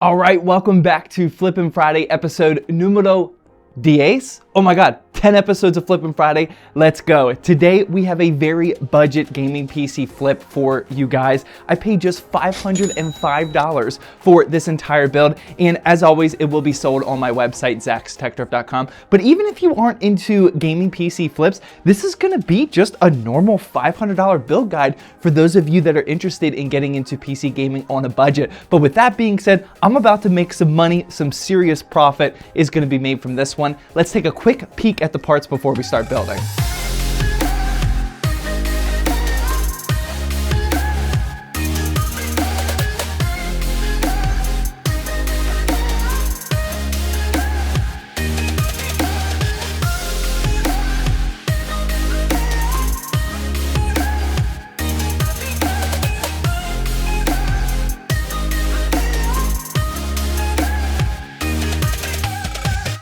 All right, welcome back to Flippin' Friday, episode numero 10. Oh my God, 10 episodes of Flippin' Friday. Let's go. Today, we have a very budget gaming PC flip for you guys. I paid just $505 for this entire build. And as always, it will be sold on my website, zachstechdrift.com. But even if you aren't into gaming PC flips, this is gonna be just a normal $500 build guide for those of you that are interested in getting into PC gaming on a budget. But with that being said, I'm about to make some money, some serious profit is gonna be made from this one. Let's take a quick peek at the parts before we start building.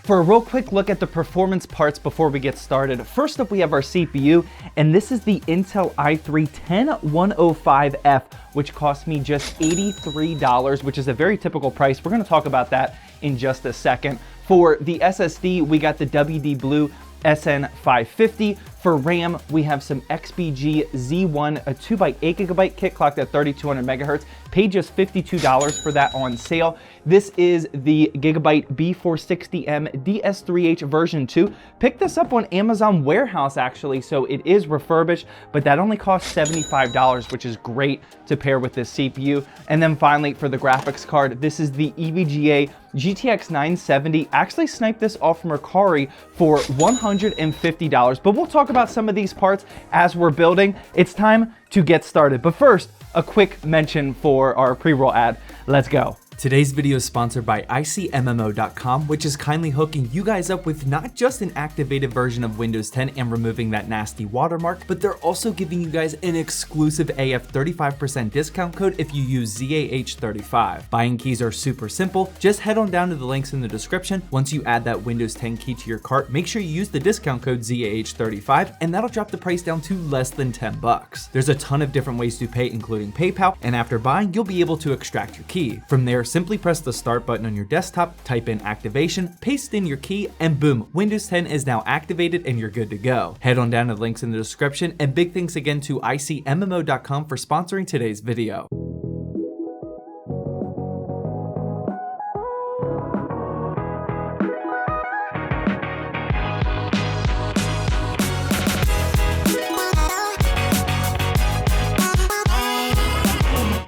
For a real quick look at the performance parts before we get started, first up we have our CPU, and this is the Intel i3-10105F, which cost me just $83, which is a very typical price. We're gonna talk about that in just a second. For the SSD, we got the WD Blue SN550. For RAM, we have some XBG Z1, a 2x8 gigabyte kit clocked at 3200 megahertz. Paid just $52 for that on sale. This is the Gigabyte B460M DS3H version 2. Picked this up on Amazon Warehouse actually, so it is refurbished, but that only costs $75, which is great to pair with this CPU. And then finally, for the graphics card, this is the EVGA GTX 970. Actually sniped this off from Mercari for $150, but we'll talk about some of these parts as we're building. It's time to get started. But first, a quick mention for our pre-roll ad. Let's go. Today's video is sponsored by ICMMO.com, which is kindly hooking you guys up with not just an activated version of Windows 10 and removing that nasty watermark, but they're also giving you guys an exclusive AF 35% discount code if you use ZAH35. Buying keys are super simple. Just head on down to the links in the description. Once you add that Windows 10 key to your cart, make sure you use the discount code ZAH35, and that'll drop the price down to less than 10 bucks. There's a ton of different ways to pay, including PayPal, and after buying, you'll be able to extract your key. From there, simply press the start button on your desktop, type in activation, paste in your key, and boom, Windows 10 is now activated and you're good to go. Head on down to the links in the description, and big thanks again to ICMMO.com for sponsoring today's video.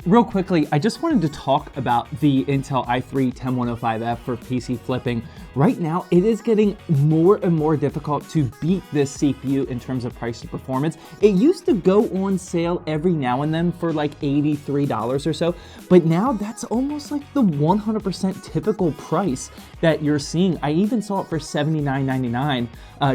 Real quickly, I just wanted to talk about the Intel i3-10105F for PC flipping. Right now, it is getting more and more difficult to beat this CPU in terms of price to performance. It used to go on sale every now and then for like $83 or so, but now that's almost like the 100% typical price that you're seeing. I even saw it for $79.99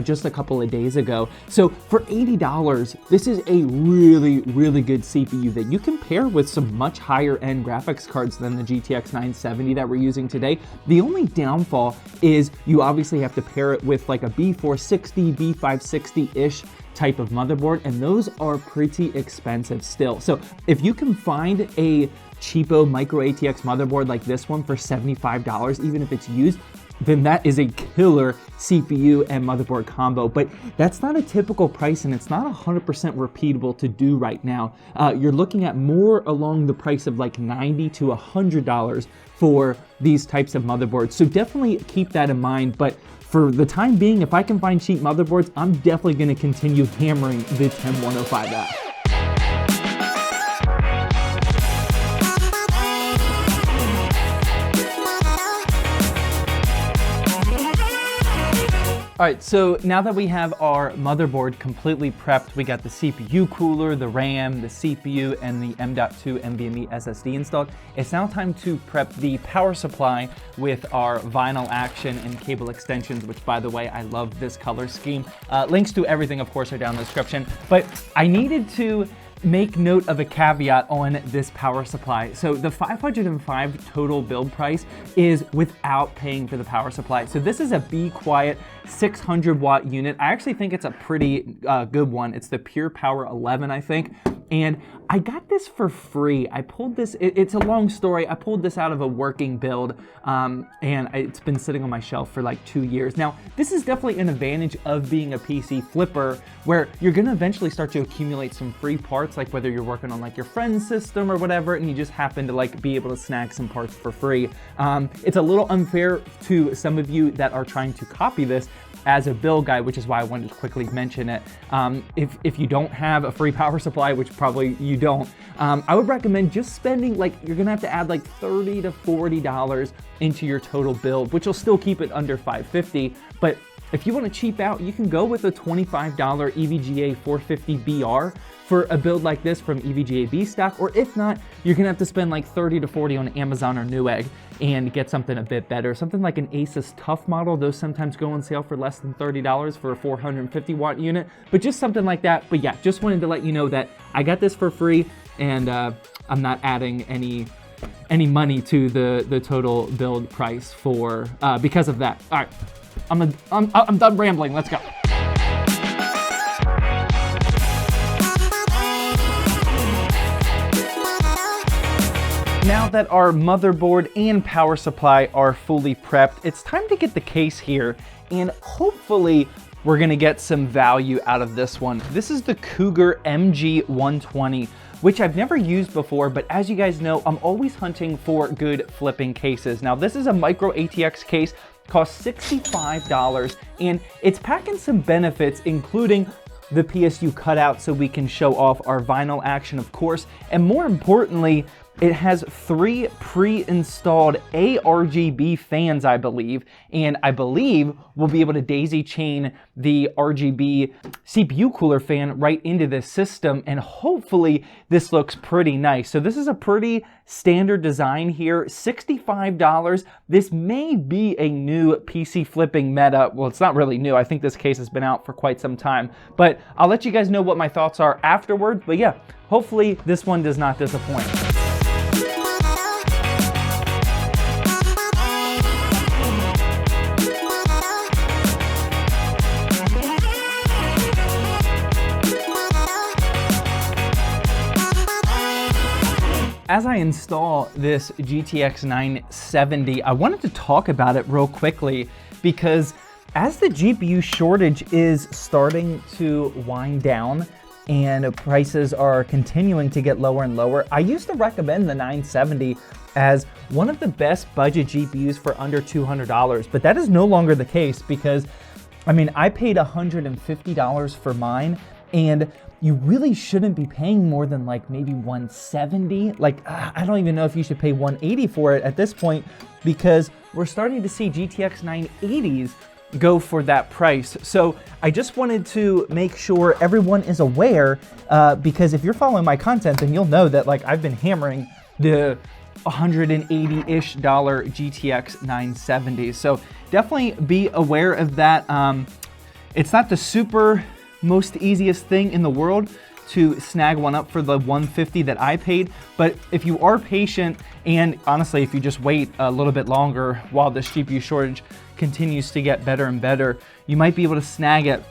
just a couple of days ago. So for $80, this is a really, really good CPU that you can pair with some much higher end graphics cards than the GTX 970 that we're using today. The only downfall is you obviously have to pair it with like a B460, B560-ish type of motherboard, and those are pretty expensive still. So if you can find a cheapo micro ATX motherboard like this one for $75, even if it's used, then that is a killer CPU and motherboard combo. But that's not a typical price, and it's not 100% repeatable to do right now. You're looking at more along the price of like $90 to $100 for these types of motherboards. So definitely keep that in mind. But for the time being, if I can find cheap motherboards, I'm definitely gonna continue hammering the 10105F. All right, so now that we have our motherboard completely prepped, we got the CPU cooler, the RAM, the CPU, and the M.2 NVMe SSD installed, it's now time to prep the power supply with our vinyl action and cable extensions, which, by the way, I love this color scheme. Links to everything, of course, are down in the description, but I needed to make note of a caveat on this power supply. So the $505 total build price is without paying for the power supply. So this is a Be Quiet 600 watt unit. I actually think it's a pretty good one. It's the Pure Power 11, I think. And I got this for free. I pulled this, it's a long story. I pulled this out of a working build, and it's been sitting on my shelf for like 2 years. Now, this is definitely an advantage of being a PC flipper, where you're gonna eventually start to accumulate some free parts, like whether you're working on like your friend's system or whatever, and you just happen to like be able to snag some parts for free. It's a little unfair to some of you that are trying to copy this as a build guide, which is why I wanted to quickly mention it. If you don't have a free power supply, which probably you don't, I would recommend just spending, like, you're gonna have to add like $30 to $40 into your total build, which will still keep it under $550. But if you want to cheap out, you can go with a $25 EVGA 450BR for a build like this from EVGA B stock, or if not, you're gonna have to spend like 30 to 40 on Amazon or Newegg and get something a bit better. Something like an Asus Tough model, those sometimes go on sale for less than $30 for a 450 watt unit, but just something like that. But yeah, just wanted to let you know that I got this for free, and I'm not adding any money to the total build price for because of that. All right, I'm done rambling, let's go. Now that our motherboard and power supply are fully prepped, it's time to get the case here, and hopefully we're gonna get some value out of this one. This is the Cougar MG120, which I've never used before, but as you guys know, I'm always hunting for good flipping cases. Now, this is a micro ATX case, costs $65, and it's packing some benefits, including the PSU cutout so we can show off our vinyl action, of course, and more importantly, it has 3 pre-installed ARGB fans, I believe, and I believe we'll be able to daisy chain the RGB CPU cooler fan right into this system, and hopefully this looks pretty nice. So this is a pretty standard design here, $65. This may be a new PC flipping meta. Well, it's not really new. I think this case has been out for quite some time, but I'll let you guys know what my thoughts are afterward. But yeah, hopefully this one does not disappoint. As I install this GTX 970, I wanted to talk about it real quickly because as the GPU shortage is starting to wind down and prices are continuing to get lower and lower, I used to recommend the 970 as one of the best budget GPUs for under $200, but that is no longer the case because, I mean, I paid $150 for mine, and you really shouldn't be paying more than like maybe $170. Like, I don't even know if you should pay $180 for it at this point, because we're starting to see GTX 980s go for that price. So I just wanted to make sure everyone is aware, because if you're following my content, then you'll know that like I've been hammering the $180-ish GTX 970. So definitely be aware of that. It's not the super most easiest thing in the world to snag one up for the $150 that I paid, but if you are patient, and honestly if you just wait a little bit longer while this GPU shortage continues to get better and better, you might be able to snag it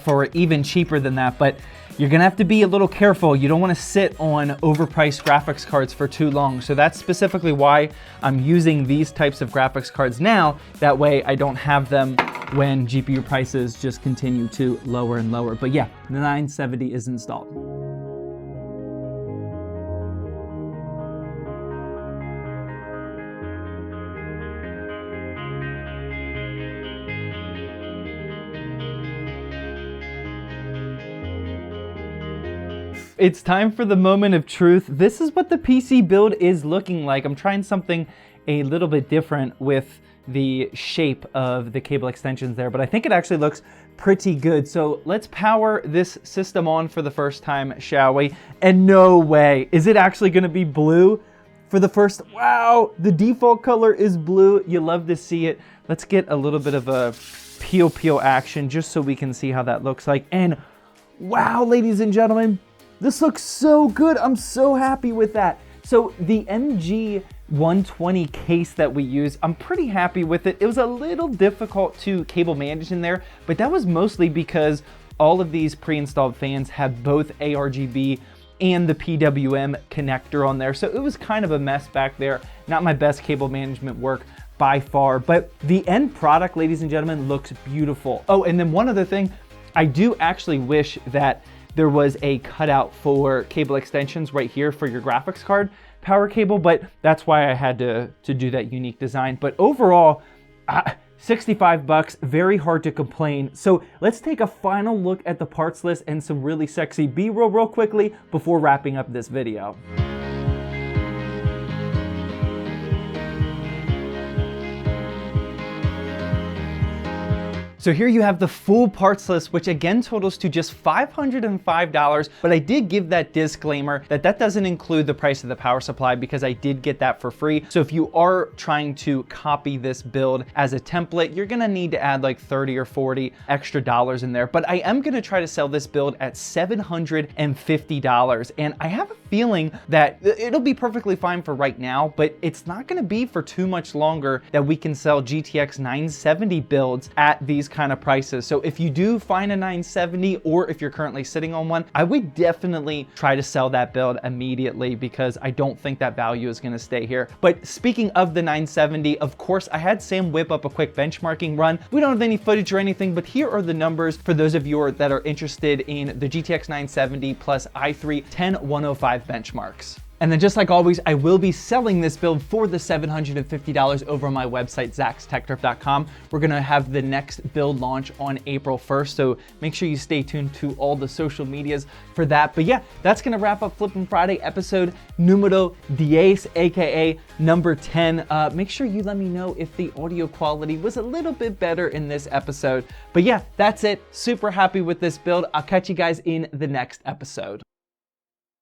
for even cheaper than that. But you're gonna have to be a little careful. You don't wanna sit on overpriced graphics cards for too long. So that's specifically why I'm using these types of graphics cards now. That way I don't have them when GPU prices just continue to lower and lower. But yeah, the 970 is installed. It's time for the moment of truth. This is what the PC build is looking like. I'm trying something a little bit different with the shape of the cable extensions there, but I think it actually looks pretty good. So let's power this system on for the first time, shall we? And no way, is it actually gonna be blue for the first? Wow, the default color is blue. You love to see it. Let's get a little bit of a peel action just so we can see how that looks like. And wow, ladies and gentlemen, this looks so good. I'm so happy with that. So the MG120 case that we use, I'm pretty happy with it. It was a little difficult to cable manage in there, but that was mostly because all of these pre-installed fans have both ARGB and the PWM connector on there. So it was kind of a mess back there. Not my best cable management work by far, but the end product, ladies and gentlemen, looks beautiful. Oh, and then one other thing, I do actually wish that there was a cutout for cable extensions right here for your graphics card power cable, but that's why I had to do that unique design. But overall, 65 bucks, very hard to complain. So let's take a final look at the parts list and some really sexy B-roll real quickly before wrapping up this video. So here you have the full parts list, which again totals to just $505, but I did give that disclaimer that that doesn't include the price of the power supply because I did get that for free. So if you are trying to copy this build as a template, you're gonna need to add like 30 or 40 extra dollars in there, but I am gonna try to sell this build at $750. And I have a feeling that it'll be perfectly fine for right now, but it's not gonna be for too much longer that we can sell GTX 970 builds at these kind of prices. So if you do find a 970, or if you're currently sitting on one, I would definitely try to sell that build immediately because I don't think that value is going to stay here. But speaking of the 970, of course, I had Sam whip up a quick benchmarking run. We don't have any footage or anything, but here are the numbers for those of you that are interested in the GTX 970 plus i3 10105 benchmarks. And then just like always, I will be selling this build for the $750 over on my website, zackstechdrift.com. We're gonna have the next build launch on April 1st, so make sure you stay tuned to all the social medias for that. But yeah, that's gonna wrap up Flippin' Friday episode numero 10, AKA number 10. Make sure you let me know if the audio quality was a little bit better in this episode. But yeah, that's it. Super happy with this build. I'll catch you guys in the next episode.